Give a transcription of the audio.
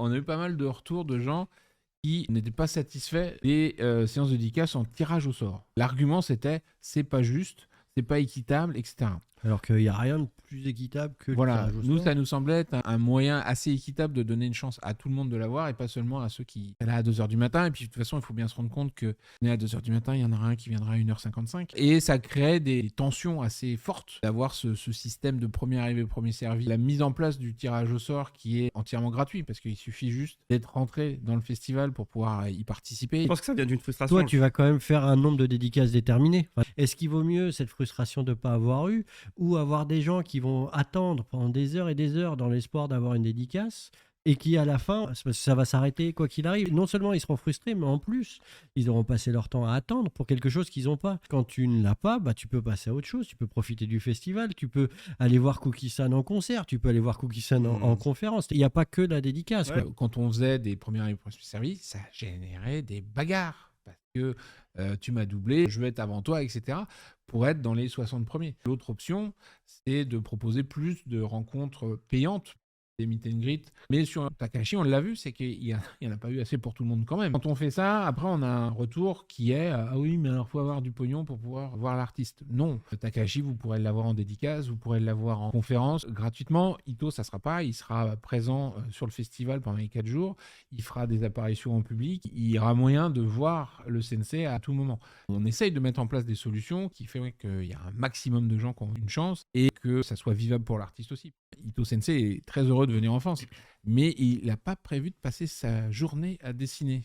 On a eu pas mal de retours de gens qui n'étaient pas satisfaits des séances de dédicace en tirage au sort. L'argument, c'était c'est pas juste, c'est pas équitable, etc. Alors qu'il n'y a rien de plus équitable que le Voilà, tirage au nous, sort. ça nous semblait être un moyen assez équitable de donner une chance à tout le monde de l'avoir et pas seulement à ceux qui sont là à 2h du matin. Et puis, de toute façon, il faut bien se rendre compte que né à 2h du matin, il y en aura un qui viendra à 1h55. Et ça crée des tensions assez fortes d'avoir ce système de premier arrivé, premier servi. La mise en place du tirage au sort qui est entièrement gratuit parce qu'il suffit juste d'être rentré dans le festival pour pouvoir y participer. Je pense que ça vient d'une frustration. Toi, tu vas quand même faire un nombre de dédicaces déterminé. Enfin, est-ce qu'il vaut mieux cette frustration de ne pas avoir eu ou avoir des gens qui vont attendre pendant des heures et des heures dans l'espoir d'avoir une dédicace et qui, à la fin, parce que ça va s'arrêter quoi qu'il arrive. Non seulement ils seront frustrés, mais en plus, ils auront passé leur temps à attendre pour quelque chose qu'ils n'ont pas. Quand tu ne l'as pas, bah, tu peux passer à autre chose. Tu peux profiter du festival, tu peux aller voir Cookie-san en concert, tu peux aller voir Cookie-san en conférence. Il n'y a pas que la dédicace. Ouais. Quoi. Quand on faisait des premiers arrivés, premiers servis, ça générait des bagarres. Parce que tu m'as doublé, je vais être avant toi, etc. pour être dans les 60 premiers. L'autre option, c'est de proposer plus de rencontres payantes, des meet and greet. Mais sur Takahashi, on l'a vu, c'est qu'il n'y en a pas eu assez pour tout le monde quand même. Quand on fait ça, après, on a un retour qui est ah oui, mais alors il faut avoir du pognon pour pouvoir voir l'artiste. Non. Takahashi, vous pourrez l'avoir en dédicace, vous pourrez l'avoir en conférence gratuitement. Ito, ça ne sera pas. Il sera présent sur le festival pendant les 4 jours. Il fera des apparitions en public. Il y aura moyen de voir le sensei à tout moment. On essaye de mettre en place des solutions qui font qu'il y a un maximum de gens qui ont une chance et que ça soit vivable pour l'artiste aussi. Ito Sensei est très heureux de venir en France, mais il n'a pas prévu de passer sa journée à dessiner.